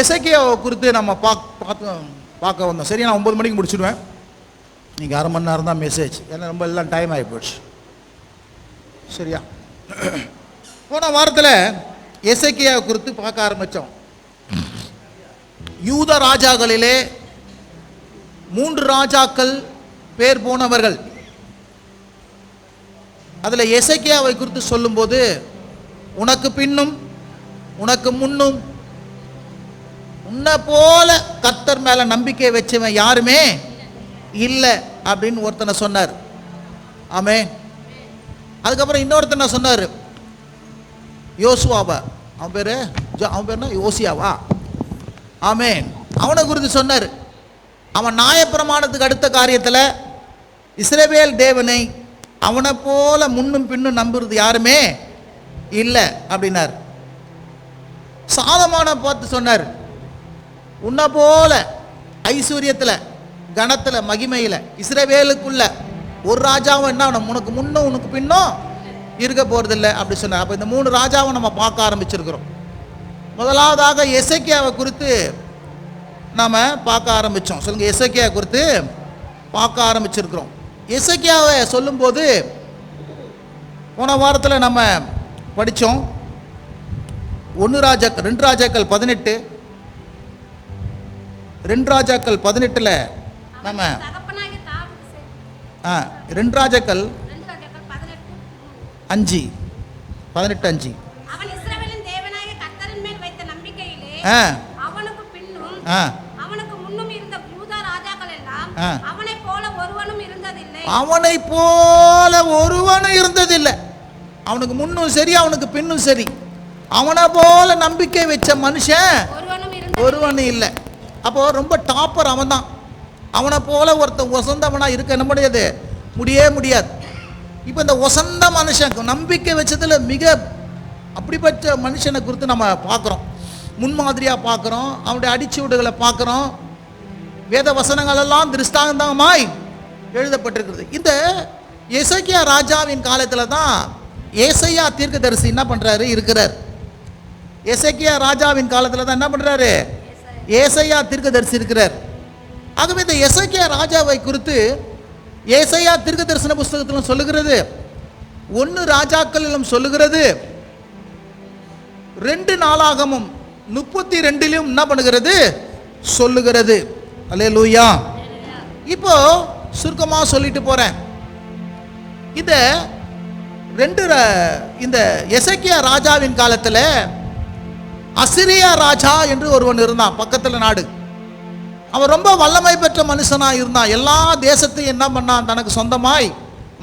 எசேக்கியாவை குறித்து நம்ம பார்க்க வந்தோம். சரி, நான் 9 மணிக்கு முடிச்சுடுவேன். நீங்கள் அரை மணி நேரம் தான் மெசேஜ், ஏன்னா ரொம்ப எல்லாம் டைம் ஆகி போயிடுச்சு. சரியா? போன வாரத்தில் எசேக்கியாவை குறித்து பார்க்க ஆரம்பித்தோம். யூத ராஜாக்களிலே 3 ராஜாக்கள் பேர் போனவர்கள். அதில் எசேக்கியாவை குறித்து சொல்லும்போது, உனக்கு பின்னும் உனக்கு முன்னும் உன்னை போல கர்த்தர் மேல நம்பிக்கை வச்சவன் யாருமே இல்லை அப்படின்னு ஒருத்தனை சொன்னார். ஆமென். அதுக்கப்புறம் இன்னொருத்தனை சொன்னார், யோசுவாவா, அவன் பேர் யோசியாவா? ஆமென். அவனை குறித்து சொன்னார். அவன் நியாயப்பிரமாணத்துக்கு அடுத்த காரியத்தில் இஸ்ரவேல் தேவனை அவனை போல முன்னும் பின்னும் நம்புறது யாருமே இல்லை அப்படின்னார். சாலமோனை பார்த்து சொன்னார், உன்னை போல ஐஸ்வர்யத்தில் கணத்தில் மகிமையில் இஸ்ரவேலுக்குள்ள ஒரு ராஜாவும் என்ன உனக்கு முன்னும் உனக்கு பின்னும் இருக்க போகிறதில்லை அப்படி சொன்னார். அப்போ இந்த 3 ராஜாவை நம்ம பார்க்க ஆரம்பிச்சிருக்கிறோம். முதலாவதாக எசேக்கியாவை குறித்து நாம் பார்க்க ஆரம்பித்தோம். சொல்லுங்கள், எசேக்கியாவை குறித்து பார்க்க ஆரம்பிச்சிருக்கிறோம். எசேக்கியாவை சொல்லும்போது போன வாரத்தில் நம்ம படித்தோம். 2 ராஜாக்கள் 18, 2 ராஜாக்கள் 18ல் நம்ம 2 ராஜாக்கள் 5:18 அவன் இஸ்ரவேலின் தேவனாகிய கர்த்தரின் மேல் வைத்த நம்பிக்கையிலே அவனுக்கு பின்னும் அவனுக்கு முன்னும் இருந்த யூதா ராஜாக்கள் எல்லாம் அவனைப் போல ஒருவனும் இருந்ததில்லை. அவனைப் போல ஒருவனும் இருந்ததில்லை. அவனுக்கு முன்னும் சரி, அவனுக்கு பின்னும் சரி, அவனை போல நம்பிக்கை வச்ச மனுஷன் ஒருவனும் இல்லை. அப்போ ரொம்ப டாப்பர் அவன் தான். அவனை போல ஒருத்தன் வசந்தவனா இருக்க என்ன முடியாது. இப்போ இந்த வசந்த மனுஷன் நம்பிக்கை வச்சதில் மிக அப்படிப்பட்ட மனுஷனை குறித்து நம்ம பார்க்குறோம், முன்மாதிரியாக பார்க்குறோம், அவனுடைய அடிச்சுவடுகளை பார்க்குறோம். வேத வசனங்கள் எல்லாம் திருஷ்டாந்தமாய் எழுதப்பட்டிருக்கிறது. இந்த எசேக்கியா ராஜாவின் காலத்தில் தான் ஏசையா தீர்க்கதரிசி என்ன பண்ணுறாரு இருக்கிறார். எசேக்கியா ராஜாவின் காலத்தில் தான் என்ன பண்ணுறாரு, ஏசையா தீர்க்கதரிசி இருக்கிறார். ஆகவே இந்த எசேக்கியா ராஜாவை குறித்து ஏசையா தீர்க்கதரிசன புஸ்தகத்திலும் சொல்லுகிறது, 1 ராஜாக்களிலும் சொல்லுகிறது, 2 நாளாகமும் 32லும் என்ன பண்ணுகிறது, சொல்லுகிறது. அல்லேலூயா. இப்போ சுருக்கமாக சொல்லிட்டு போறேன். இந்த எசேக்கியா ராஜாவின் காலத்தில் அசிரியா ராஜா என்று ஒருவன் இருந்தான், பக்கத்தில் நாடு. அவன் ரொம்ப வல்லமை பெற்ற மனுஷனாக இருந்தான். எல்லா தேசத்தையும் என்ன பண்ணான், தனக்கு சொந்தமாய்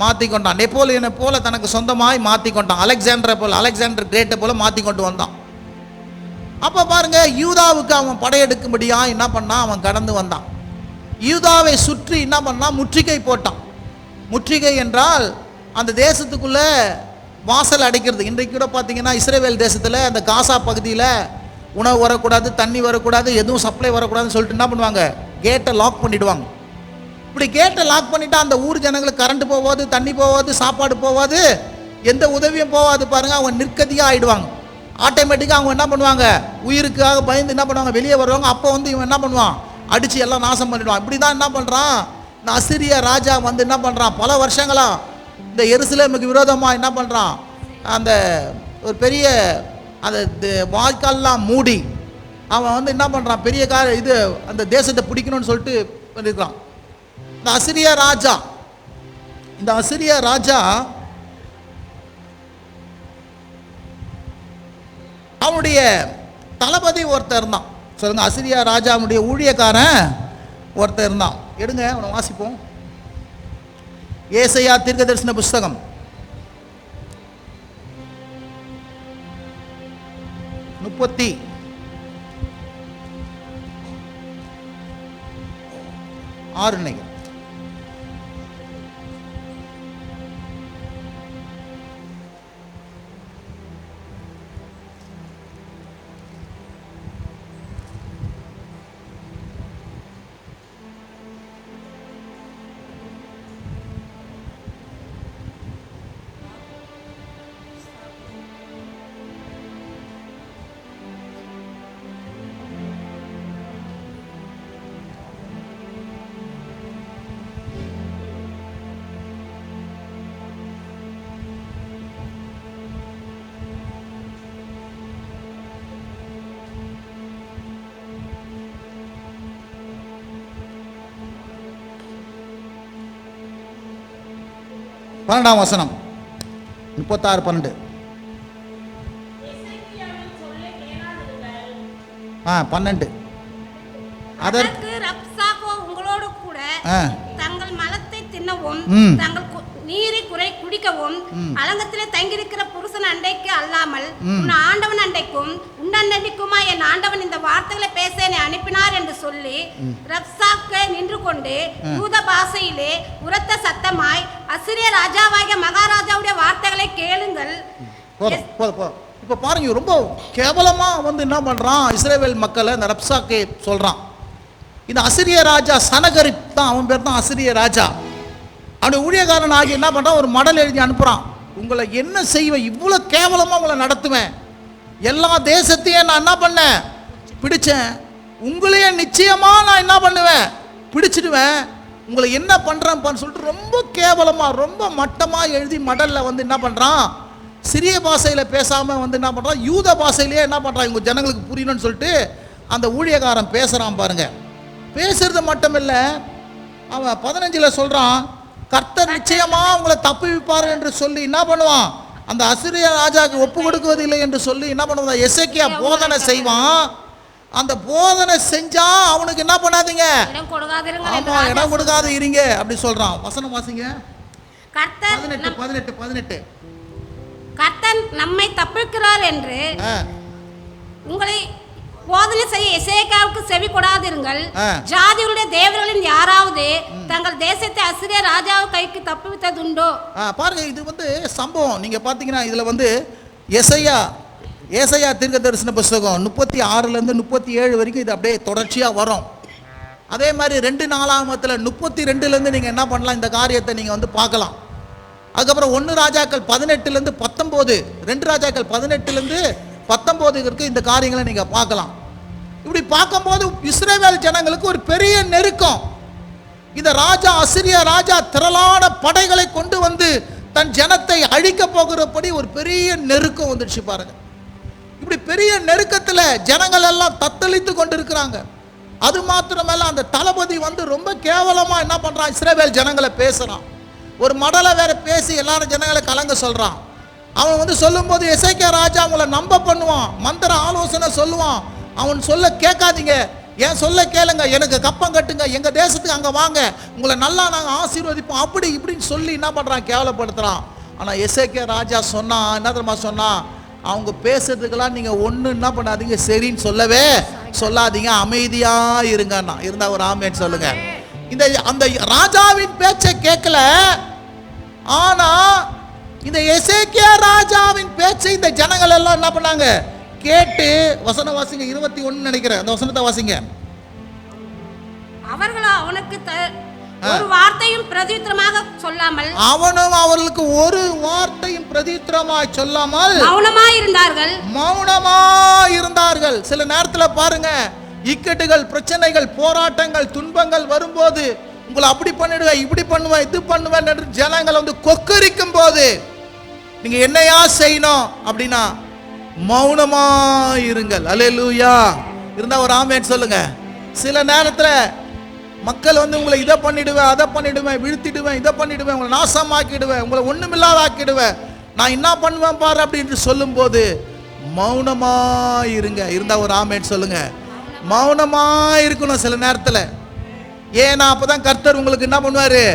மாற்றி கொண்டான். நெப்போலியனை போல தனக்கு சொந்தமாய் மாற்றி கொண்டான். அலெக்சாண்டர் கிரேட்டை போல மாற்றி கொண்டு வந்தான். அப்போ பாருங்க, யூதாவுக்கு அவன் படையெடுக்கும்படியா என்ன பண்ணான், அவன் கடந்து வந்தான். யூதாவை சுற்றி என்ன பண்ணான், முற்றுகை போட்டான். முற்றுகை என்றால் அந்த தேசத்துக்குள்ள வாசல் அடைக்கிறது. இன்றைக்கு கூட பார்த்தீங்கன்னா இஸ்ரேல் தேசத்தில் அந்த காசா பகுதியில் உணவு வரக்கூடாது, தண்ணி வரக்கூடாது, எதுவும் சப்ளை வரக்கூடாதுன்னு சொல்லிட்டு என்ன பண்ணுவாங்க, கேட்டை லாக் பண்ணிவிடுவாங்க. இப்படி கேட்டை லாக் பண்ணிட்டா அந்த ஊர் ஜனங்களுக்கு கரண்ட் போவாது, தண்ணி போவாது, சாப்பாடு போவாது, எந்த உதவியும் போவாது. பாருங்கள், அவங்க நிற்கதியாக ஆகிடுவாங்க. ஆட்டோமேட்டிக்காக அவங்க என்ன பண்ணுவாங்க, உயிருக்காக பயந்து என்ன பண்ணுவாங்க, வெளியே வருவாங்க. அப்போ இவன் என்ன பண்ணுவான், அடித்து எல்லாம் நாசம் பண்ணிடுவான். இப்படி தான் என்ன பண்ணுறான் இந்த அசிரியா ராஜா என்ன பண்ணுறான், பல வருஷங்களாக இந்த எருசலேமுக்கு விரோதமாக என்ன பண்ணுறான், அந்த ஒரு பெரிய அந்த வாய்க்கால்லாம் மூடி அவன் என்ன பண்ணுறான், பெரிய அந்த தேசத்தை பிடிக்கணும்னு சொல்லிட்டு பண்ணியிருக்கிறான். இந்த அசிரியா ராஜா அவனுடைய தளபதி ஒருத்தர் இருந்தான். சொல்லுங்க, அசிரியா ராஜாவுடைய ஊழியக்காரன் ஒருத்தர் இருந்தான். எடுங்க, அவனை வாசிப்போம். ஏசையா தீர்க்கதரிசன புஸ்தகம் 36 12ஆம் வசனம் 36:12. 12. அதற்கு ரப்சாக்கோ உங்களோடு கூட தங்கள் மலத்தை தின்னவும் தங்கள் நீரை குடிக்கவும் அலங்கத்திலே தங்கியிருக்கிற புருஷன் அண்டைக்கு அல்லாமல் உன் ஆண்டவன் அண்டைக்கும் உன்னண்டைக்குமா என் ஆண்டவன் இந்த வார்த்தைகளை பேச என்னை அனுப்பினார் என்று சொல்லி ரப்சாக்கே நின்று கொண்டு யூத பாஷையிலே உரத்த சத்தமாய் அசிரிய ராஜாவாகிய மகாராஜாவுடைய வார்த்தைகளை கேளுங்கள். இப்போ பாருங்க, ரொம்ப கேவலமா என்ன பண்றான், இஸ்ரவேல் மக்களை இந்த ரப்சாக்கே சொல்றான். இந்த அசிரிய ராஜா சனகரிப் தான், அவன் பேர் தான் அசிரிய ராஜா. அவனுடைய ஊழியக்காரன் ஆகி என்ன பண்ணுறான், ஒரு மடல் எழுதி அனுப்புகிறான். உங்களை என்ன செய்வேன், இவ்வளோ கேவலமாக உங்களை நடத்துவேன், எல்லா தேசத்தையும் நான் என்ன பண்ணேன், பிடிச்சேன், உங்களையே நிச்சயமாக நான் என்ன பண்ணுவேன், பிடிச்சிடுவேன், உங்களை என்ன பண்ணுறேன்ப்பான்னு சொல்லிட்டு ரொம்ப கேவலமாக ரொம்ப மட்டமாக எழுதி மடலில் என்ன பண்ணுறான், சிறிய பாஷையில் பேசாமல் என்ன பண்ணுறான், யூத பாஷையிலேயே என்ன பண்ணுறான், இவங்க ஜனங்களுக்கு புரியணும்னு சொல்லிட்டு அந்த ஊழியக்காரன் பேசுகிறான் பாருங்க. பேசுறது மட்டும் இல்லை, அவன் 15 சொல்கிறான், கர்த்தர் நிச்சயமா உங்களை தப்புவிப்பார் என்று சொல்லி என்ன பண்ணுவான், அந்த அசிரிய ராஜாவுக்கு ஒப்பு கொடுக்குவதில்லை என்று சொல்லி என்ன பண்ணுவான், எசேக்கியா போதனை செய்வான். அந்த போதனை செஞ்சா அவனுக்கு என்ன பண்ணாதீங்க, ஆமா இடம் கொடுக்காத இருங்க அப்படி சொல்றான். வசனம் வாசிங்க. 18. கர்த்தர் நம்மை தப்புவிக்கிறார் என்று உங்களை போதனை செய்ய எசேக்கியாவுக்கு செவி கொடாதிருங்கள். ஜாதிகளுடைய தேவர்களின் யாராவது தங்கள் தேசத்தை அசிரிய ராஜாவு கைக்கு தப்புவித்ததுண்டோ? பாருங்க, இது சம்பவம் நீங்க பாத்தீங்கன்னா இதுல ஏசாயா தீர்க்க தரிசன புஸ்தகம் 36 37 வரைக்கும் இது அப்படியே தொடர்ச்சியா வரும். அதே மாதிரி 2 நாளாகமத்தில் 32 நீங்க என்ன பண்ணலாம், இந்த காரியத்தை நீங்க பார்க்கலாம். அதுக்கப்புறம் 1 ராஜாக்கள் 18 19, 2 ராஜாக்கள் 18 19 இருக்கு, இந்த காரியங்களை நீங்க பார்க்கலாம். இப்படி பார்க்கும்போது இஸ்ரவேல் ஜனங்களுக்கு ஒரு பெரிய நெருக்கம். இந்த ராஜா அசிரிய ராஜா திரளான படைகளை கொண்டு தன் ஜனத்தை அழிக்க போகிறபடி ஒரு பெரிய நெருக்கம் வந்துடுச்சு பாருங்க. இப்படி பெரிய நெருக்கத்தில் ஜனங்கள் எல்லாம் தத்தளித்து கொண்டு இருக்கிறாங்க. அது மாத்திரமல்ல, அந்த தளபதி ரொம்ப கேவலமா என்ன பண்றான், இஸ்ரவேல் ஜனங்களை பேசுறான். ஒரு மடலை வேற பேசி எல்லாரும் ஜனங்களை கலங்க சொல்றான். அவன் சொல்லும்போது எசேக்கியா ராஜா உங்களை நம்ப பண்ணுவான், மந்திர ஆலோசனை சொல்லுவான். அவன் சொல்ல கேட்காதீங்க, ஏன் சொல்ல கேளுங்க, எனக்கு கப்பம் கட்டுங்க, எங்க தேசத்துக்கு அங்க வாங்க, உங்களை நல்லா நாங்க ஆசீர்வதிப்போம், அப்படி இப்படின்னு சொல்லி என்ன பண்றான், கேவலப்படுத்துறான். ஆனா எசேக்கியா ராஜா சொன்னா என்ன தெரியுமா சொன்னா, அவங்க பேசுறதுக்கெல்லாம் நீங்க ஒண்ணு என்ன பண்ணாதீங்க, சரின்னு சொல்லவே சொல்லாதீங்க, அமைதியா இருங்கன்னா. இருந்தா ஒரு ஆமேன்னு சொல்லுங்க. அந்த ராஜாவின் பேச்சை கேட்கல, ஆனா இந்த எசேக்கியா ராஜாவின் பேச்சை இந்த ஜனங்கள் எல்லாம் என்ன பண்ணாங்க, கேட்டு. வசனம் வாசிங்க, 21 நினைக்கிறேன், அந்த வசனத்தை வாசிங்க. அவர்களோ அவனுக்கு ஒரு வார்த்தையும் பிரதியுத்தரமாக சொல்லாமல், அவனும் அவர்களுக்கு ஒரு வார்த்தையும் பிரதியுத்தரமாய் சொல்லாமல் மௌனமா இருந்தார்கள். சில நேரத்தில் பாருங்க, இக்கட்டுகள், பிரச்சனைகள், போராட்டங்கள், துன்பங்கள் வரும்போது உங்களை அப்படி பண்ணிடுவேன், இப்படி பண்ணுவேன், இது பண்ணுவேன் என்று ஜனங்கள் கொக்கரிக்கும் போது நீங்க என்னையா செய்யணும் அப்படின்னா மௌனமா இருங்கள். அல்லேலூயா. இருந்தா ஒரு ஆமென் சொல்லுங்க. சில நேரத்தில் மக்கள் உங்களை இதை பண்ணிடுவேன், அதை பண்ணிடுவேன், வீழ்த்திடுவேன், இதை பண்ணிடுவேன், உங்களை நாசமாக்கிடுவேன், உங்களை ஒண்ணுமில்லாத ஆக்கிடுவேன், நான் என்ன பண்ணுவேன் பாரு அப்படின்னு சொல்லும் போது மௌனமா இருங்க. இருந்தா ஒரு ஆமென் சொல்லுங்க. மௌனமா இருக்கணும் சில நேரத்தில். ஏன்னா அப்பதான் கர்த்தர் உங்களுக்கு என்ன பண்ணுவாரு,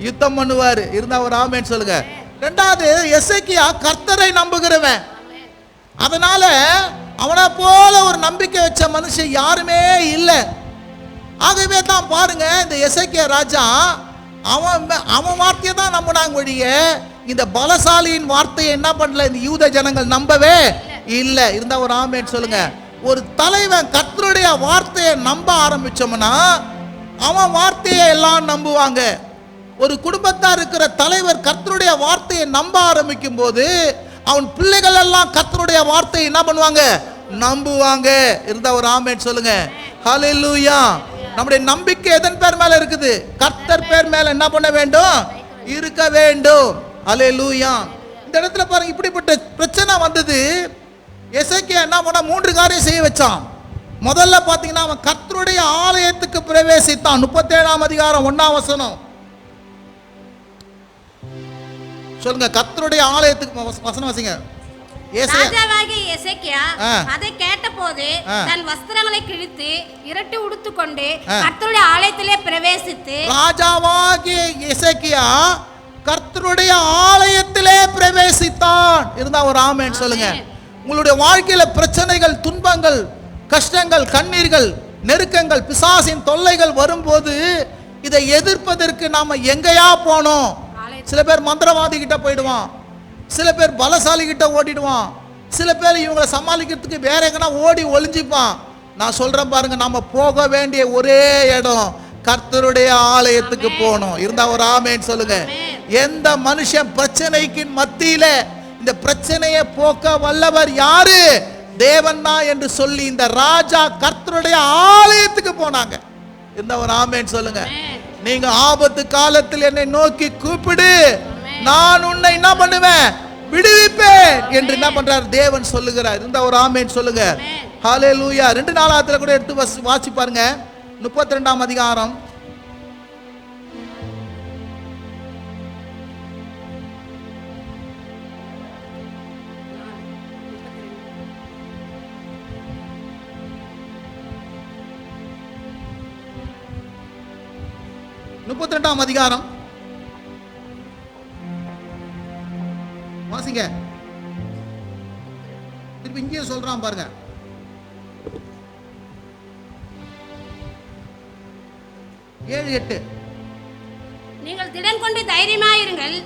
யுத்தம் பண்ணுவாரு. இருந்தா ஒரு ஆமென் சொல்லுங்க. ரெண்டாவது, எசேக்கியா கர்த்தரை நம்புகிறவன். அதனால அவனை போல ஒரு நம்பிக்கை வச்ச மனுஷன் யாருமே இல்லை. ஆகவே தான் பாருங்க, இந்த எசேக்கியா ராஜா அவன் வார்த்தையை தான் நம்பினாங்க ஒழிய இந்த பலசாலியின் வார்த்தையை என்ன பண்ணல இந்த யூத ஜனங்கள் நம்பவே இல்லை. இருந்தா ஒரு ஆமென் சொல்லுங்க. ஒரு தலைவன் கர்த்தருடைய வார்த்தையை நம்ப ஆரம்பிச்சோம்னா அவன் வார்த்தையை எல்லாம் நம்புவாங்க. ஒரு குடும்பத்தார் இருக்கிற தலைவர் கர்த்தருடைய வார்த்தையை நம்ப ஆரம்பிக்கும் போது அவன் பிள்ளைகள் எல்லாம் கர்த்தருடைய வார்த்தையை என்ன பண்ணுவாங்க, நம்புவாங்க. இருந்தா ஒரு ஆமென் சொல்லுங்க. ஹல்லேலூயா. நம்முடைய நம்பிக்கை எதன் பேர் மேல இருக்குது, கர்த்தர் பேர் மேல என்ன பண்ண வேண்டும், இருக்க வேண்டும். ஹல்லேலூயா. இந்த இடத்துல பாருங்க, இப்படிப்பட்ட பிரச்சனை வந்தது. எசேக்கியா என்ன பண்ண, 3 காரியம் செய்ய வச்சான். முதல்ல பாத்தீங்கன்னா அவன் கர்த்தருடைய ஆலயத்துக்கு பிரவேசித்தான். 37ஆம் அதிகாரம் 1ஆம் வசனம். சொல்லுங்க. கர்த்தருடைய ஆலயத்துக்கு வசனம் வாசிங்க. ராஜாவாகிய எசேக்கியா அதை கேட்டபோது தன் வஸ்திரங்களை கிழித்து இரட்டு உடுத்துக்கொண்டு கர்த்தருடைய ஆலயத்திலே பிரவேசித்து, ராஜாவாகிய எசேக்கியா கர்த்தருடைய ஆலயத்திலே பிரவேசித்தான். இருந்தா ஒரு ஆமென் சொல்லுங்க. உங்களுடைய வாழ்க்கையில பிரச்சனைகள், துன்பங்கள், கஷ்டங்கள், கண்ணீர்கள், நெருக்கங்கள், பிசாசின் தொல்லைகள் வரும்போது இதை எதிர்ப்பதற்கு நாம எங்கேயா போனோம்? சில பேர் மந்திரவாதி கிட்ட போயிடுவான், சில பேர் பலசாலி கிட்ட ஓடிடுவான், சில பேர் இவங்களை சமாளிக்கிறதுக்கு வேற எங்கன்னா ஓடி ஒளிஞ்சிப்பான். நான் சொல்றேன் பாருங்க, நம்ம போக வேண்டிய ஒரே இடம் கர்த்தருடைய ஆலயத்துக்கு போகணும். இருந்தா ஒரு ஆமென் சொல்லுங்க. எந்த மனுஷன் பிரச்சனைக்கு மத்தியில இந்த பிரச்சனையை போக்க வல்லவர் யாரு? தேவன் தான் என்று சொல்லி இந்த ராஜா கர்த்தருடைய ஆலயத்துக்கு போனாங்க. இருந்தா ஒரு ஆமென் சொல்லுங்க. நீங்க ஆபத்து காலத்தில் என்னை நோக்கி கூப்பிடு, நான் உன்னை என்ன பண்ணுவேன்? விடுவிப்பேன் என்று என்ன பண்றார்? தேவன் சொல்லுகிறார். இருந்தா ஒரு ஆமென் சொல்லுங்க. ஹல்லேலூயா. 2 நாளாகத்துல கூட எடுத்து வாசி பாருங்க. 32ஆம் அதிகாரம். அதிகாரம் வாசிங்க. திருப்பி இங்கே சொல்றான் பாருங்க. நீங்கள் திடன் கொண்டு தைரியமாயிருங்கள்.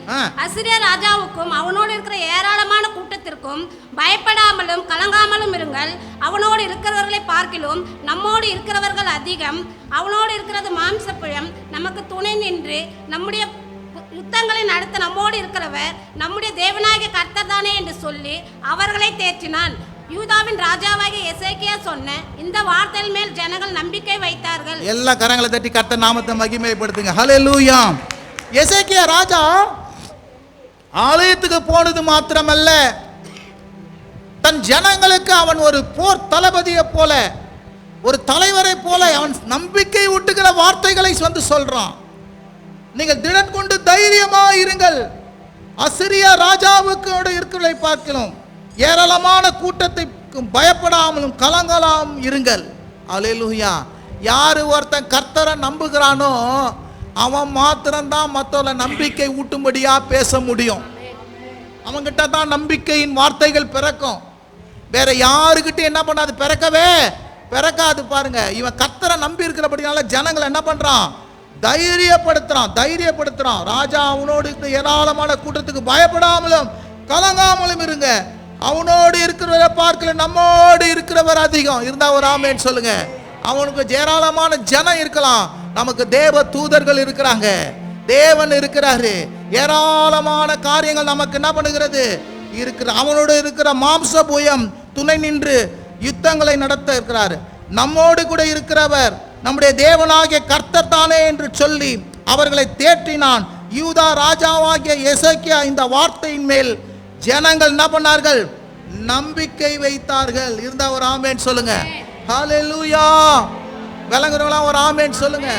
அசீரியா ராஜாவுக்கும் அவனோடு இருக்கிற ஏராளமான கூட்டத்திற்கும் பயப்படாமலும் கலங்காமலும் இருங்கள். அவனோடு இருக்கிறவர்களை பார்க்கிலும் நம்மோடு இருக்கிறவர்கள் அதிகம். அவனோடு இருக்கிறது மாம்சப்பழம். நமக்கு துணை நின்று நம்முடைய யுத்தங்களை நடத்த நம்மோடு இருக்கிறவர் நம்முடைய தேவனாகிய கர்த்தர் தானே என்று சொல்லி அவர்களை தேற்றினான். யூதாவின் ராஜாவாகிய எசேக்கியா சொன்ன இந்த வார்த்தையின் மேல் ஜனங்கள் நம்பிக்கை வைத்தார்கள். எல்லா கரங்களை தட்டி கர்த்தர் நாமத்தை மகிமைப்படுத்துங்க. ஹல்லேலூயா. எசேக்கியா ராஜா ஆலயத்துக்கு போனது மாத்திரமல்ல, தன் ஜனங்களுக்கு அவன் ஒரு போர் தளபதியை போல, ஒரு தலைவரை போல அவன் நம்பிக்கை ஊட்டுகிற வார்த்தைகளை வந்து சொல்றான். நீங்கள் திடன் கொண்டு தைரியமா இருங்கள். அசீரியா ராஜாவுக்கு இருக்கிறதை பார்க்கிறோம். ஏராளமான கூட்டத்தை பயப்படாமலும் கலங்கலாமலும் இருங்கள். அல்லேலூயா. யாரு ஒருத்தன் கர்த்தரை நம்புகிறானோ அவன் மாத்திரம்தான் மற்றவர்களை நம்பிக்கை ஊட்டும்படியா பேச முடியும். அவன்கிட்ட தான் நம்பிக்கையின் வார்த்தைகள் பிறக்கும். வேற யாருக்கிட்ட என்ன பண்ணாது? பிறக்காது. பாருங்க, இவன் கர்த்தரை நம்பி இருக்கிறபடினால ஜனங்களை என்ன பண்றான்? தைரியப்படுத்துறான். ராஜா அவனோடு ஏராளமான கூட்டத்துக்கு பயப்படாமலும் கலங்காமலும் இருங்க. அவனோடு இருக்கிறவரை பார்க்கல, நம்மோடு இருக்கிறவர் அதிகம். இருந்தா ஒரு ஆமென் சொல்லுங்க. அவனுக்கு ஏராளமான ஜனம் இருக்கலாம், நமக்கு தேவ தூதர்கள் இருக்கிறாங்க, தேவன் இருக்கிறாரு. ஏராளமான காரியங்கள் நமக்கு என்ன பண்ணுகிறது? இருக்கிற அவனோடு இருக்கிற மாம்ச புயம் துணை நின்று யுத்தங்களை நடத்த இருக்கிறார். நம்மோடு கூட இருக்கிறவர் நம்முடைய தேவனாகிய கர்த்தர் தானே என்று சொல்லி அவர்களை தேற்றினான். யூதா ராஜாவாகிய எசேக்கியா இந்த வார்த்தையின் மேல் ஜனங்கள் என்ன பண்ணார்கள்? நம்பிக்கை வைத்தார்கள். இருந்தா ஒரு ஆமென் சொல்லுங்க. ஹல்லேலூயா. விளங்குறவங்களா ஒரு ஆமென் சொல்லுங்க.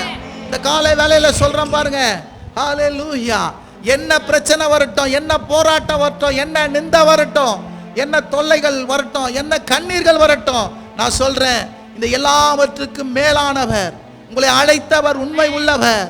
இந்த காலை வேளையில சொல்றேன் பாருங்க. ஹல்லேலூயா. என்ன பிரச்சனை வரட்டும், என்ன போராட்டம் வரட்டும், என்ன நிந்த வரட்டும், என்ன தொல்லைகள் வரட்டும், என்ன கண்ணீர்கள் வரட்டும், நான் சொல்றேன், இந்த எல்லாவற்றுக்கும் மேலானவர், உங்களை அழைத்தவர் உண்மை உள்ளவர்.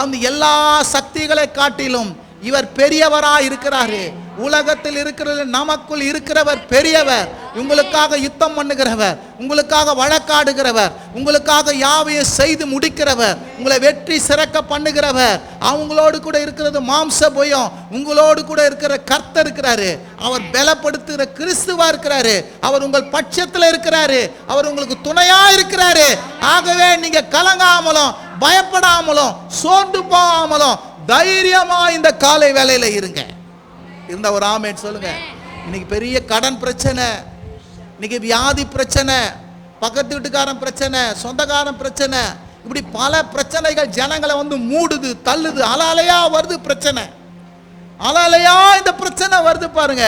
அந்த எல்லா சக்திகளை காட்டிலும் இவர் பெரியவராய் இருக்கிறாரு. உலகத்தில் இருக்கிறது நமக்குள் இருக்கிறவர் பெரியவர். உங்களுக்காக யுத்தம் பண்ணுகிறவர், உங்களுக்காக வழக்காடுகிறவர், உங்களுக்காக யாவையும் செய்து முடிக்கிறவர், உங்களை வெற்றி சிறக்க பண்ணுகிறவர். அவங்களோடு கூட இருக்கிறது மாம்ச புயம், உங்களோடு கூட இருக்கிற கர்த்தர் இருக்கிறாரு. அவர் பலப்படுத்துகிற கிறிஸ்துவா இருக்கிறாரு. அவர் உங்கள் பட்சத்தில் இருக்கிறாரு. அவர் உங்களுக்கு துணையா இருக்கிறாரு. ஆகவே நீங்க கலங்காமலும் பயப்படாமலும் சோர்ந்து போகாமலும் தைரியமா இந்த காலை வேளையில இருங்க. இருந்த ஒரு ஆமென் சொல்லுங்க. இன்னைக்கு பெரிய கடன் பிரச்சனை, இன்னைக்கு வியாதி பிரச்சனை, பக்கத்து வீட்டுக்காரன் பிரச்சனை, சொந்தக்காரன் பிரச்சனை, இப்படி பல பிரச்சனைகள் ஜனங்களை வந்து மூடுது, தள்ளுது. அலையா வருது பிரச்சனை, அலையா இந்த பிரச்சனை வருது பாருங்க.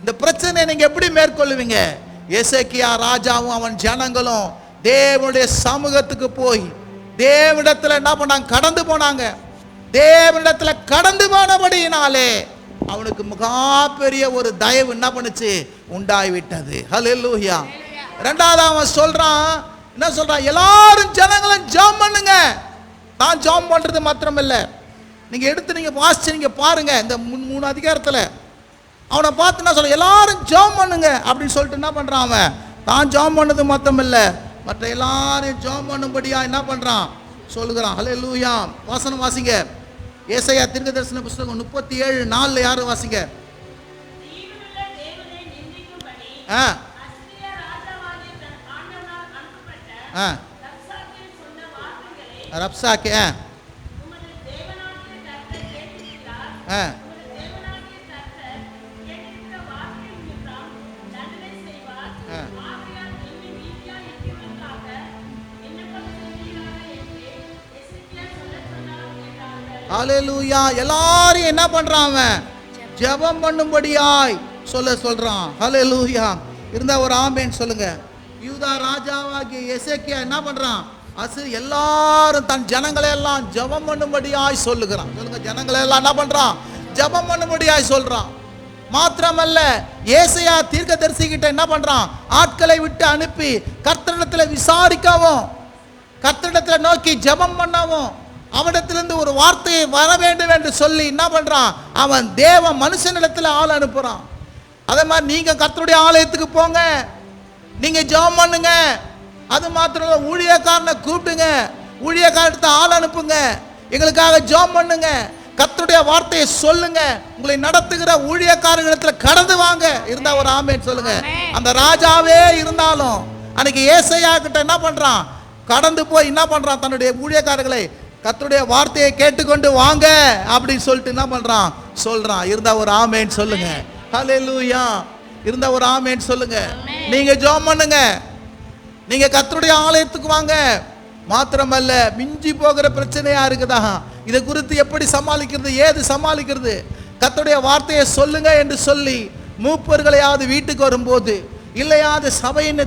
இந்த பிரச்சனை நீங்க எப்படி மேற்கொள்ளுவீங்க? எசேக்கியா ராஜாவும் அவன் ஜனங்களும் தேவனுடைய சமூகத்துக்கு போய் தேவனிடத்துல என்ன பண்ணாங்க? கடந்து போனாங்க. தேவனிடத்துல கடந்து போனபடியினாலே அவனுக்கு மகா பெரிய ஒரு தயவு என்ன பண்ணுச்சு, உண்டாய்விட்டது. ஹல்லேலூயா. ரெண்டாவது அவன் சொல்றான், என்ன சொல்றான், எல்லாரும் ஜனங்களும் ஜெபம் பண்ணுங்க. தான் ஜெபம் பண்றது மாத்திரமல்ல, நீங்க எடுத்து நீங்க வாசிச்சு நீங்க பாருங்க, இந்த 3 அதிகாரத்துல அவனை பார்த்து என்ன சொல்ற, எல்லாரும் ஜெபம் பண்ணுங்க அப்படின்னு சொல்லிட்டு என்ன பண்றான், அவன் தான் ஜெபம் பண்ணது மாத்திரமல்ல மற்ற எல்லாரும் ஜெபம் பண்ணும்படியா என்ன பண்றான் சொல்லுகிறான். ஹல்லேலூயா. வசனம் வாசிங்க, ஏசாயா தீர்க்கதரிசன புத்தகம் 37:4 யாரும் வாசிங்க. ரப்சாக்கே ஹல்லேலூயா. எல்லாரும் என்ன பண்றான், அவன் ஜெபம் பண்ணும்படியாய் சொல்றான். ஹல்லேலூயா. இருந்தா ஒரு ஆமென் சொல்லுங்க. யூதா ராஜாவாகிய எசேக்கியா என்ன பண்றான், எல்லாரும் தன் ஜனங்களை எல்லாம் ஜெபம் பண்ணும்படியாய் சொல்லுகிறான். சொல்லுங்க, ஜனங்களை எல்லாம் என்ன பண்றான், ஜெபம் பண்ணும்படியாய் சொல்றான். மாத்திரமல்ல, ஏசாயா தீர்க்கதரிசி கிட்ட என்ன பண்றான், ஆட்களை விட்டு அனுப்பி கர்த்தரிடத்துல விசாரிக்கவும், கர்த்தரிடத்துல நோக்கி ஜெபம் பண்ணவும், அவனிடத்திலிருந்து ஒரு வார்த்தையை வர வேண்டும் என்று சொல்லி என்ன பண்றான், அவன் தேவ மனுஷனிடத்துல ஆள் அனுப்புறான். அதே மாதிரி நீங்க கர்த்தருடைய ஆலயத்துக்கு போங்க, நீங்க ஜெபம் பண்ணுங்க. அது மாத்திரம் ஊழியக்காரனை கூப்பிடுங்க, ஊழியக்காரத்தை ஆள் அனுப்புங்க, எங்களுக்காக ஜெபம் பண்ணுங்க, கர்த்தருடைய வார்த்தையை சொல்லுங்க, உங்களை நடத்துகிற ஊழியக்காரர்களிடத்துல கடந்து வாங்க. இருந்தா ஒரு ஆமென் சொல்லுங்க. அந்த ராஜாவே இருந்தாலும் அன்னைக்கு ஏசாயா கிட்ட என்ன பண்றான், கடந்து போய் என்ன பண்றான், தன்னுடைய ஊழியக்காரர்களை கர்த்தருடைய வார்த்தையை கேட்டுக்கொண்டு வாங்க அப்படின்னு சொல்லிட்டு என்ன பண்றான் சொல்றான். இருந்தா ஒரு ஆமென் சொல்லுங்க. ஹல்லேலூயா. இருந்தா ஒரு ஆமென் சொல்லுங்க. நீங்க ஜெபம் பண்ணுங்க, நீங்க கர்த்தருடைய ஆலயத்துக்கு வாங்க. மாத்திரமல்ல, மிஞ்சி போகிற பிரச்சனையா இருக்குதா, இதை குறித்து எப்படி சமாளிக்கிறது, ஏது சமாளிக்கிறது, கர்த்தருடைய வார்த்தையை சொல்லுங்க என்று சொல்லி மூப்பர்களையாவது வீட்டுக்கு வரும்போது, இல்லையாவது சபையின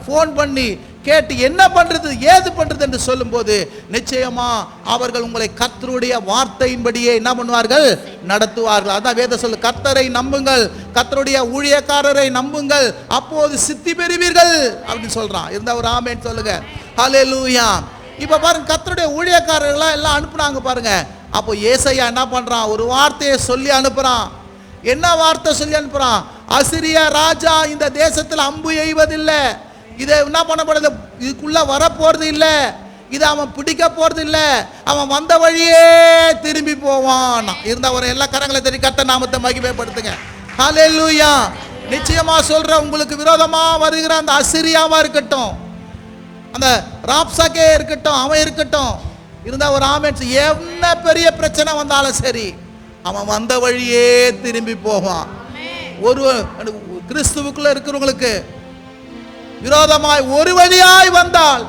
ஃபோன் பண்ணி கேட்டு என்ன பண்றது ஏது பண்றது என்று சொல்லும்போது, நிச்சயமா அவர்கள் உங்களை கர்த்தருடைய வார்த்தையின்படியே என்ன பண்ணுவார்கள், நடத்துவார்கள். அதான் வேதம் சொல்லு, கர்த்தரை நம்புங்கள், கர்த்தருடைய ஊழியக்காரரை நம்புங்கள், அப்போது சித்தி பெறுவீர்கள் அப்படின்னு சொல்றான். இருந்தா ஒரு ஆமென் சொல்லுங்க. ஹல்லேலூயா. இப்ப பாருங்க, கர்த்தருடைய ஊழியக்காரர்கள் எல்லாம் அனுப்புனாங்க பாருங்க. அப்போ ஏசாயா என்ன பண்றான், ஒரு வார்த்தையை சொல்லி அனுப்புறான். என்ன வார்த்தை சொல்லி அனுப்புறான், அசிரியா ராஜா இந்த தேசத்தில் அம்பு எய்வதில்லை, இதை என்ன பண்ணப்படுது, இதுக்குள்ள வர போறது இல்லை, இதை அவன் பிடிக்க போறது இல்லை, அவன் வந்த வழியே திரும்பி போவான். இருந்தா ஒரு எல்லா கரங்களை தெரிவி கர்த்தர் நாமத்தை மகிமைப்படுத்துங்க. ஹல்லேலூயா. நிச்சயமா சொல்ற, உங்களுக்கு விரோதமா வருகிற அந்த அசிரியாவா இருக்கட்டும், அந்த ராப்சாக்கே இருக்கட்டும், அவன் இருக்கட்டும், இருந்தா ஒரு ஆமென். என்ன பெரிய பிரச்சனை வந்தாலும் சரி, அவன் வந்த வழியே திரும்பி போவான். ஒரு கிறிஸ்துவுக்குள்ள இருக்கிறவங்களுக்கு விரோதமாய் ஒரு வழியாய் வந்தால்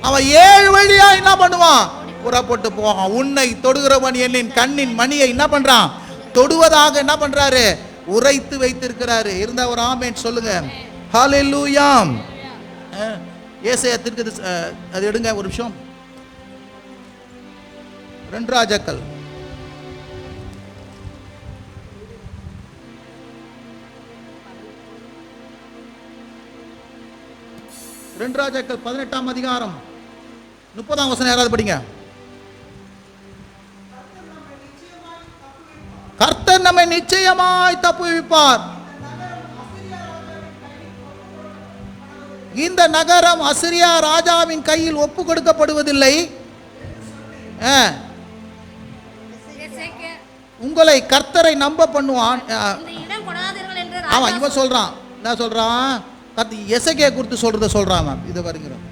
அவன் 7 வழியாய் என்ன பண்ணுவான், புறப்பட்டு போவான். உன்னை தொடுகிறவன் என்னின் கண்ணின் மணியை என்ன பண்றான், தொடுவதாக என்ன பண்றாரு, உரைத்து வைத்திருக்கிறாரு. இருந்த ஒரு ஆமென் சொல்லுங்க. ஹல்லேலூயா. ஏசாயா தீர்க்கதரிசி, அது எடுங்க ஒரு நிமிஷம். 2 ராஜாக்கள் 18ஆம் அதிகாரம் 30ஆம் வசனம் யாராவது படிங்க. கர்த்தர் நம்மை நிச்சயமாய் தப்புவிப்பார், இந்த நகரம் அசிரியா ராஜாவின் கையில் ஒப்பு கொடுக்கப்படுவதில்லை, உங்களை கர்த்தரை நம்ப பண்ணுவான். ஆமா, இவன் சொல்றான், என்ன சொல்றான், எசேக்கியா குறித்து சொல்றத சொல்றான். இதை வருகிறோம்.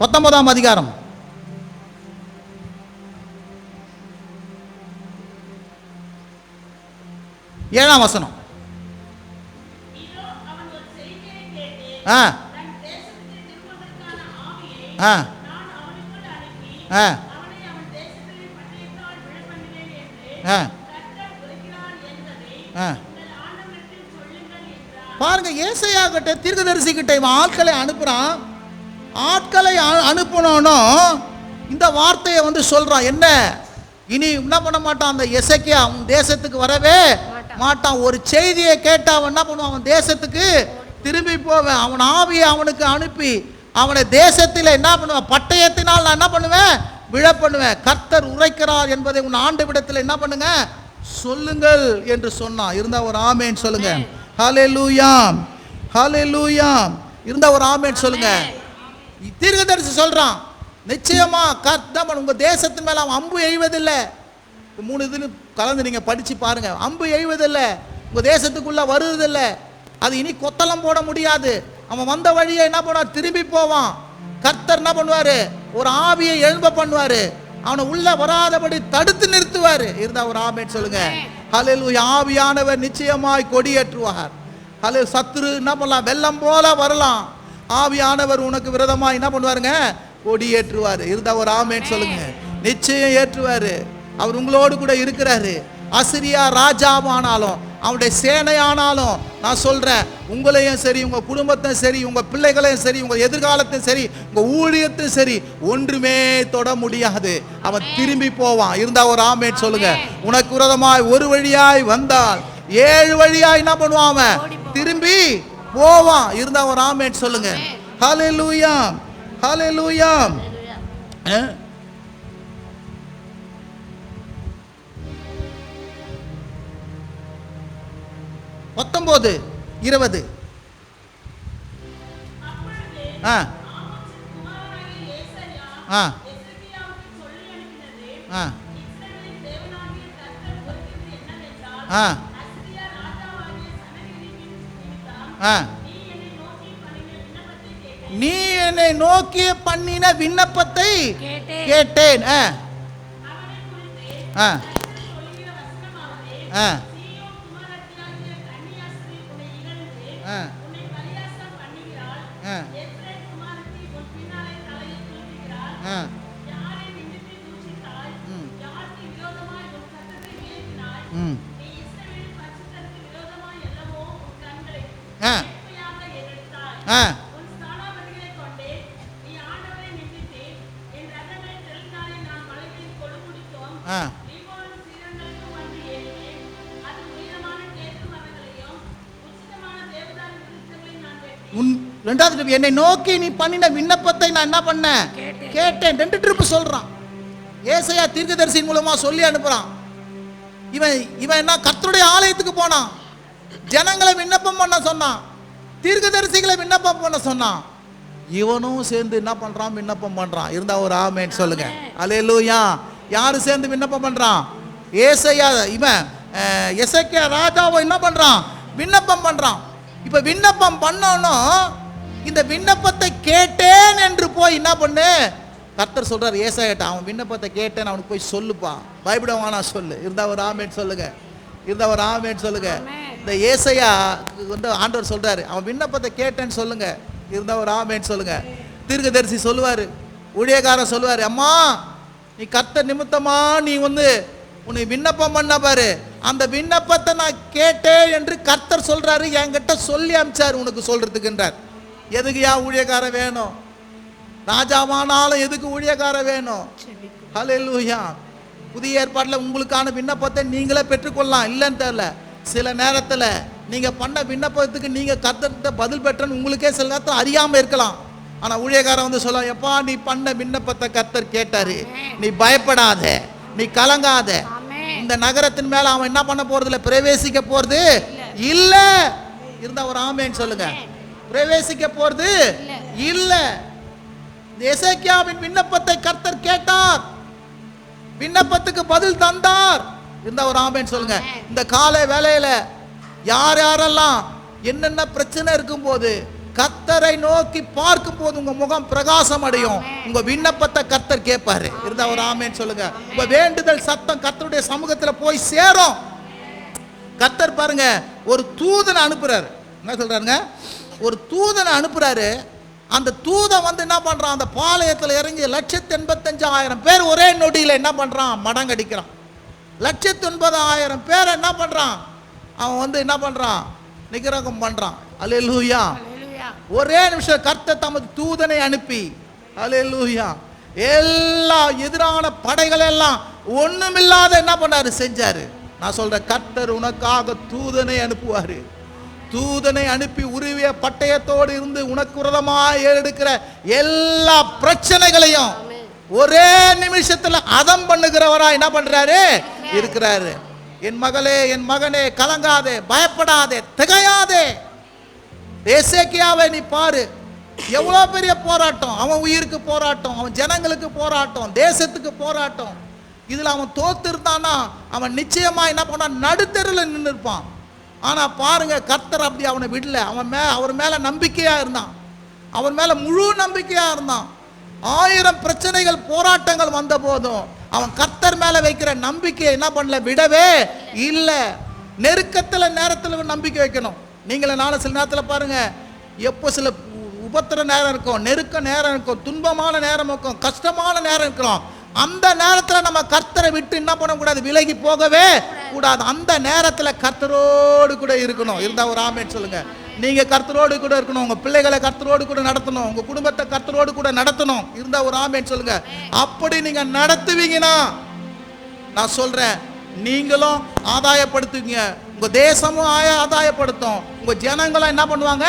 பத்தொன்பதாம் அதிகாரம் 7ஆம் வசனம். பாருங்க, ஏசாயா கிட்ட தீர்க்கதரிசி கிட்ட இவன் ஆட்களை அனுப்புறான். ஆட்களை அனுப்பணும்னோ இந்த வார்த்தையை வந்து சொல்றான். என்ன இனி என்ன பண்ண மாட்டான் அந்த எசேக்கியா அவன் தேசத்துக்கு வரவே மாட்டான். ஒரு செய்தியை கேட்டா அவன் என்ன பண்ணுவான், அவன் தேசத்துக்கு திரும்பி போவேன். அவன் ஆவியை அவனுக்கு அனுப்பி அவனை தேசத்தில் என்ன பண்ணுவேன், பட்டயத்தினால் நான் என்ன பண்ணுவேன், விழ பண்ணுவேன். கர்த்தர் உரைக்கிறார் என்பதை உன் ஆண்டு விடத்தில் என்ன பண்ணுங்க சொல்லுங்கள் என்று சொன்னான். இருந்தா ஒரு ஆமேன் சொல்லுங்க. ஹல்லேலூயா, ஹல்லேலூயா. இருந்தா ஒரு ஆமேன் சொல்லுங்க. தீர்க்கதரிசி சொல்றான், நிச்சயமா கர்த்தர் உங்க தேசத்தின் மேல அவன் அம்பு எய்வதில்லை. 3 இது கலந்து நீங்க படிச்சு பாருங்க. அம்பு எய்வதில்லை, உங்க தேசத்துக்குள்ள வருவதில்லை. அது இனி கொத்தளம் போட முடியாது. அவன் வந்த வழியை என்ன பண்ணுவார், திரும்பி போவான். கர்த்தர் என்ன பண்ணுவாரு, ஒரு ஆவியை எழும்ப பண்ணுவாரு, அவனை உள்ள வராதபடி தடுத்து நிறுத்துவாரு. இருந்தா ஒரு ஆமென் சொல்லுங்க. ஹல்லேலூயா. ஆவியானவர் நிச்சயமாய் கொடியேற்றுவார். ஹல்லேலூயா. சத்துரு என்ன பண்ணலாம், வெள்ளம் போல வரலாம். ஆவியானவர் உனக்கு விரோதமா என்ன பண்ணுவாருங்க, கொடியேற்றுவார். இருந்தா ஒரு ஆமென் சொல்லுங்க. நிச்சயம் ஏற்றுவாரு. அவர் உங்களோடு கூட இருக்கிறாரு. அசிரியா ராஜாவானாலும் அவனுடைய சேனையானாலும் நான் சொல்றேன், உங்களையும் சரி, உங்க குடும்பத்தையும் சரி, உங்க பிள்ளைகளையும் சரி, உங்க எதிர்காலத்தையும் சரி, உங்க ஊழியத்தையும் சரி ஒன்றுமே தொட முடியாது. அவன் திரும்பி போவான். இருந்தா ஒரு ஆமென் சொல்லுங்க. உனக்கு விரோதமாய் ஒரு வழியாய் வந்தால் 7 வழியாய் என்ன பண்ணுவான், அவன் திரும்பி போவான். இருந்தா ஒரு ஆமென் சொல்லுங்க. ஹல்லேலூயா, ஹல்லேலூயா. 19:20. நீ என்னை நோக்கி பண்ணின விண்ணப்பத்தை கேட்டேன். ரெண்டாவது, என்னை நோக்கி நீ பண்ணின விண்ணப்பத்தை நான் என்ன பண்ணேன், கேட்டேன். 2 ட்ரிப் சொல்றான். ஏசாயா தீர்க்கதரிசியின் மூலமா சொல்லி அனுப்புறான். இவன் என்ன கர்த்தருடைய ஆலயத்துக்கு போனான், ஜனங்களை விண்ணப்பம் பண்ண சொன்னான், தீர்க்கதரிசிகளை விண்ணப்பம் பண்ண சொன்னான். இவனும் சேர்ந்து என்ன பண்றான், விண்ணப்பம் பண்றான். இருந்தா ஒரு ஆமென் சொல்லுங்க. அல்லேலூயா. யாரு சேர்ந்து விண்ணப்பம் பண்றான், ஏசாயா இவன் எசேக்கியா ராஜாவை என்ன பண்றான், விண்ணப்பம் பண்றான். இப்ப விண்ணப்பம் பண்ணணும், இந்த விண்ணப்பத்தை கேட்டேன் என்று போய் என்ன பண்ணு, கர்த்தர் சொல்றார் ஏசாயாட்ட, அவன் விண்ணப்பத்தை கேட்டேன் அவனுக்கு போய் சொல்லுப்பா, பயப்படவானா சொல்லு. இருந்தா ஒரு ஆமென் சொல்லுங்க. இருந்தா ஒரு ஆமென் சொல்லுங்க. இந்த ஏசாயா வந்து ஆண்டவர் சொல்றாரு, அவன் விண்ணப்பத்தை கேட்டேன்னு சொல்லுங்க. இருந்தா ஒரு ஆமென் சொல்லுங்க. தீர்க்கதரிசி சொல்லுவாரு, ஊழியக்காரன் சொல்லுவாரு, அம்மா நீ கர்த்தர் நிமித்தமா நீ வந்து உன்னை விண்ணப்பம் பண்ண பாரு, அந்த விண்ணப்பத்தை நான் கேட்டேன் என்று கர்த்தர் சொல்றாரு, என்கிட்ட சொல்லி அனுப்பிச்சாரு உனக்கு சொல்றதுக்குன்றார். எதுக்கு யா ஊழியக்காரன் வேணும், ராஜாவானாலும் எதுக்கு ஊழியக்காரன் வேணும். ஹல்லேலூயா. புதிய ஏற்பாட்டில் உங்களுக்கான விண்ணப்பத்தை நீங்களே பெற்றுக்கொள்ளலாம், இல்லைன்னு தெரியல. சில நேரத்தில் நீங்க பண்ண விண்ணப்பத்துக்கு நீங்க கர்த்தர்கிட்ட பதில் பெற்றன்னு உங்களுக்கே சில நேரத்தில் அறியாம இருக்கலாம். ஆனா ஊழியக்காரன் வந்து சொல்ல, எப்பா நீ பண்ண விண்ணப்பத்தை கர்த்தர் கேட்டாரு, நீ பயப்படாத, நீ கலங்காத, இந்த நகரத்தின் மேல அவன் என்ன பண்ண போறது இல்ல, பிரவேசிக்க போறது இல்ல. இருந்தா ஒரு ஆமென் சொல்லுங்க. பிரவேசிக்க போறது இல்ல. எசேக்கியாவின் விண்ணப்பத்தை கர்த்தர் கேட்டார், விண்ணப்பத்துக்கு பதில் தந்தார். இருந்தா ஒரு ஆமென் சொல்லுங்க. இந்த காலை வேளையில யார் யாரெல்லாம் என்னென்ன பிரச்சனை இருக்கும் போது கர்த்தரை நோக்கி பார்க்கும் போது உங்க முகம் பிரகாசம் அடையும், உங்க விண்ணப்பத்தை கர்த்தர் கேட்பாரு. இருந்தா ஒரு ஆமென் சொல்லுங்க. உங்க வேண்டுதல் சத்தம் கர்த்தருடைய சமூகத்துல போய் சேரும். கர்த்தர் பாருங்க ஒரு தூதனை அனுப்புறாரு. என்ன சொல்றாருங்க, ஒரு தூதனை அனுப்புறாரு. அந்த தூதன் வந்து என்ன பண்றான், அந்த பாளையத்தில் இறங்கி 185,000 பேர் ஒரே நொடியில் என்ன பண்றான், மடங்கடிக்கிறான். 180,000 பேர் என்ன பண்றான், அவன் வந்து என்ன பண்றான், நிகரகம் பண்றான். அல்லேலூயா. ஒரே நிமிஷம் கர்த்தர் தமது தூதனை அனுப்பி, அல்லேலூயா, எல்லா எதிரான படைகள் எல்லாம் ஒண்ணுமில்லாத என்ன பண்ணாரு, செஞ்சாரு. நான் சொல்றேன், கர்த்தர் உனக்காக தூதனை அனுப்புவாரு. தூதனை அனுப்பி உருவிய பட்டயத்தோடு இருந்து உனக்கு விரோதமாக ஏறெடுக்கிற எல்லா பிரச்சனைகளையும் ஒரே நிமிஷத்துல அதம் பண்ணுகிறவரா என்ன பண்றாரு, இருக்கிறாரு. என் மகளே, என் மகனே, கலங்காதே, பயப்படாதே, திகையாதே. எசேக்கியாவை நீ பாரு, எவ்வளவு பெரிய போராட்டம். அவன் உயிருக்கு போராட்டம், அவன் ஜனங்களுக்கு போராட்டம், தேசத்துக்கு போராட்டம். இதுல அவன் தோத்து இருந்தானா அவன் நிச்சயமா என்ன பண்ணான், நடுத்தெருவில் நின்று இருப்பான். ஆனா பாருங்க, கர்த்தர் அப்படி அவனை விடல. அவர் மேல நம்பிக்கையா இருந்தான், அவன் மேல முழு நம்பிக்கையா இருந்தான். 1000 பிரச்சனைகள் போராட்டங்கள் வந்த போதும் அவன் கர்த்தர் மேல வைக்கிற நம்பிக்கையை என்ன பண்ணல, விடவே இல்லை. நெருக்கத்துல நேரத்தில் நம்பிக்கை வைக்கணும். நீங்களே நானும் சில நேரத்தில் பாருங்க, எப்போ சில உபத்திர நேரம் இருக்கும், நெருக்க நேரம் இருக்கும், துன்பமான நேரம் இருக்கும், கஷ்டமான நேரம் இருக்கிறோம். அந்த நேரத்தில் நம்ம கர்த்தரை விட்டு என்ன பண்ணக்கூடாது, விலகி போகவே கூடாது. அந்த நேரத்தில் கர்த்தரோடு கூட இருக்கணும். இருந்தா ஒரு ஆமென் சொல்லுங்க. நீங்க கர்த்தரோடு கூட இருக்கணும், உங்க பிள்ளைகளை கர்த்தரோடு கூட நடத்தணும், உங்க குடும்பத்தை கர்த்தரோடு கூட நடத்தணும். இருந்தா ஒரு ஆமென் சொல்லுங்க. அப்படி நீங்க நடத்துவீங்கன்னா நான் சொல்றேன், நீங்களும் ஆதாயப்படுத்துவீங்க, உங்க தேசமும் ஆதாயப்படுத்தும், உங்க ஜனங்களும் என்ன பண்ணுவாங்க,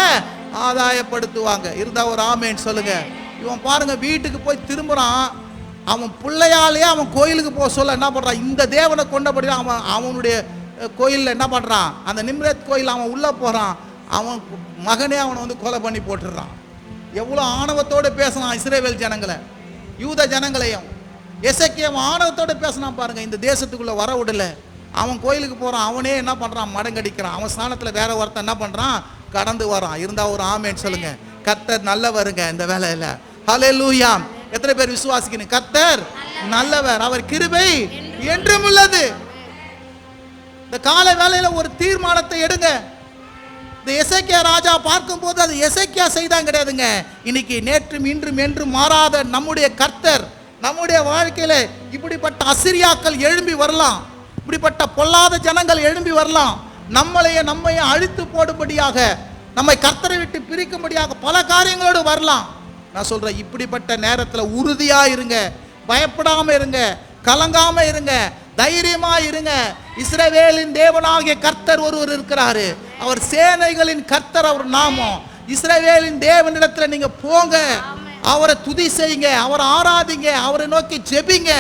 ஆதாயப்படுத்துவாங்க. இருந்தா ஒரு ஆமென் சொல்லுங்க. இவன் பாருங்க, வீட்டுக்கு போய் திரும்புறான். அவன் பிள்ளையாலேயே அவன் கோயிலுக்கு போக சொல்ல என்ன பண்ணுறான், இந்த தேவனை கொண்டபடி அவனுடைய கோயிலில் என்ன பண்ணுறான், அந்த நிம்ரத் கோயில் அவன் உள்ளே போகிறான். அவன் மகனே அவனை வந்து கொலை பண்ணி போட்டுடுறான். எவ்வளோ ஆணவத்தோடு பேசினான் இஸ்ரவேல் ஜனங்களை, யூத ஜனங்களையும். எசேக்கியா ஆணவத்தோடு பேசினான் பாருங்க, இந்த தேசத்துக்குள்ளே வர விடல. அவன் கோயிலுக்கு போகிறான், அவனே என்ன பண்ணுறான், மடங்கடிக்கிறான். அவன் ஸ்தானத்தில் வேற ஒருத்தன் என்ன பண்ணுறான், கடந்து வரான். இருந்தால் ஒரு ஆமென் சொல்லுங்க. கர்த்தர் நல்லவருங்க இந்த வேலையில். ஹல்லேலூயா. எத்தனை பேர் விசுவாசிக்கணும், கர்த்தர் நல்லவர், அவர் கிருபை என்றும் உள்ளது. இந்த காலை வேளையில ஒரு தீர்மானத்தை எடுங்க. இந்த எசேக்கியா ராஜா பார்க்கும்போது அது எசேக்கியா செய்தான் கிடையாதுங்க. இன்னைக்கு நேற்றும் இன்றும் என்றும் மாறாத நம்முடைய கர்த்தர் நம்முடைய வாழ்க்கையில இப்படிப்பட்ட அசிரியாக்கள் எழும்பி வரலாம், இப்படிப்பட்ட பொல்லாத ஜனங்கள் எழும்பி வரலாம். நம்மையே அழித்து போடும்படியாக, நம்மை கர்த்தரை விட்டு பிரிக்கும்படியாக பல காரியங்களோடு வரலாம். நான் சொல்றேன், இப்படிப்பட்ட நேரத்தில் உறுதியா இருங்க, பயப்படாம இருங்க, கலங்காம இருங்க, தைரியமா இருங்க. இஸ்ரவேலின் தேவனாகிய கர்த்தர் ஒருவர் இருக்கிறாரு, அவர் சேனைகளின் கர்த்தர், அவர் நாமம். இஸ்ரவேலின் தேவனிடத்துல நீங்க போங்க, அவரை துதி செய்யுங்க, அவரை ஆராதிங்க, அவரை நோக்கி ஜெபிங்க,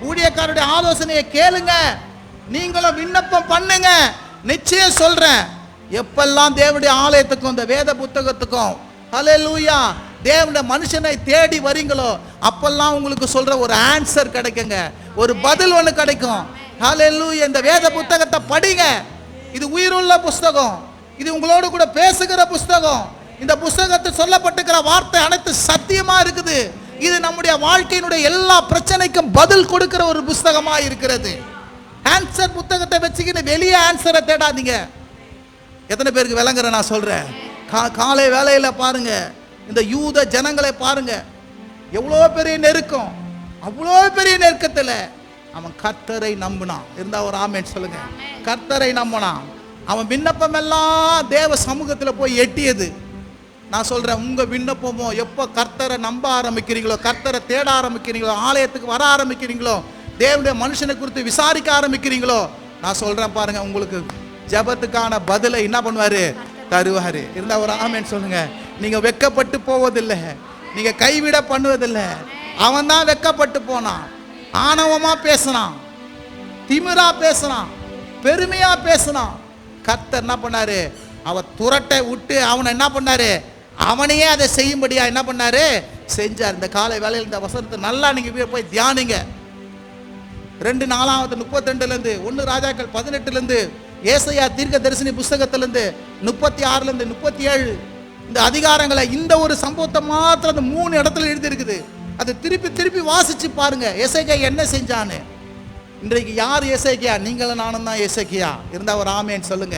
ஊழியக்காரருடைய ஆலோசனையை கேளுங்க, நீங்களும் விண்ணப்பம் பண்ணுங்க. நிச்சயம் சொல்றேன், எப்பெல்லாம் தேவனுடைய ஆலயத்துக்கும் இந்த வேத புத்தகத்துக்கும் ஹல்லேலூயா தேவனுடைய மனுஷனை தேடி வரீங்களோ அப்பெல்லாம் உங்களுக்கு சொல்ற ஒரு ஆன்சர் கிடைக்குங்க, ஒரு பதில் ஒன்று கிடைக்கும். ஹல்லேலூயா. இந்த வேத புத்தகத்தை படிங்க. இது உயிருள்ள புஸ்தகம், இது உங்களோடு கூட பேசுகிற புஸ்தகம். இந்த புஸ்தகத்தில் சொல்லப்பட்டிருக்கிற வார்த்தை அனைத்து சத்தியமா இருக்குது. இது நம்முடைய வாழ்க்கையினுடைய எல்லா பிரச்சனைக்கும் பதில் கொடுக்கிற ஒரு புஸ்தகமா இருக்கிறது. ஆன்சர் புத்தகத்தை வச்சுக்கிட்டு வெளியே ஆன்சரை தேடாதீங்க. எத்தனை பேருக்கு விளங்குற நான் சொல்றேன். காலை வேளையில பாருங்க, இந்த யூத ஜனங்களை பாருங்க, எவ்வளோ பெரிய நெருக்கம், அவ்வளோ பெரிய நெருக்கத்தில் அவன் கர்த்தரை நம்பினான். இருந்தா ஒரு ஆமென் சொல்லுங்க. கர்த்தரை நம்பினான். அவன் விண்ணப்பம் எல்லாம் தேவ சமூகத்தில் போய் எட்டியது. நான் சொல்றேன், உங்க விண்ணப்பமோ எப்போ கர்த்தரை நம்ப ஆரம்பிக்கிறீங்களோ, கர்த்தரை தேட ஆரம்பிக்கிறீங்களோ, ஆலயத்துக்கு வர ஆரம்பிக்கிறீங்களோ, தேவனுடைய மனுஷனை குறித்து விசாரிக்க ஆரம்பிக்கிறீங்களோ, நான் சொல்றேன் பாருங்க, உங்களுக்கு ஜெபத்துக்கான பதிலை என்ன பண்ணுவாரு, தருவாரு. இருந்தா ஒரு ஆமென் சொல்லுங்க. நீங்க வெக்கப்பட்டு போவதில்லை, நீங்க கைவிட பண்ணுவதில்லை. அவன் தான் வெக்கப்பட்டு போனான், ஆணவமா பேசினான், திமிரா பேசினான், பெருமையா பேசினான். கர்த்தர் என்ன பண்ணாரு, அவன் துரட்டை விட்டு அவனை என்ன பண்ணாரு, அவனையே அதை செய்யும்படியா என்ன பண்ணாரு, செஞ்சார். இந்த காலை வேளையில் இந்த வசனத்தை நல்லா நீங்க போய் தியானிங்க. 2:32 1 ராஜாக்கள் 18 ஏசாயா தீர்க்க தரிசனி புஸ்தகத்திலிருந்து 36 37 இந்த அதிகாரங்களை, இந்த ஒரு சம்பவத்தை மாத்திரம் அந்த 3 இடத்துல எழுதி இருக்குது. அதை திருப்பி திருப்பி வாசிச்சு பாருங்க, எசேக்கியா என்ன செஞ்சான்னு. இன்றைக்கு யார் எசேக்கியா? நீங்களும் நானும் தான் எசேக்கியா. இருந்தா ஒரு ஆமென் சொல்லுங்க.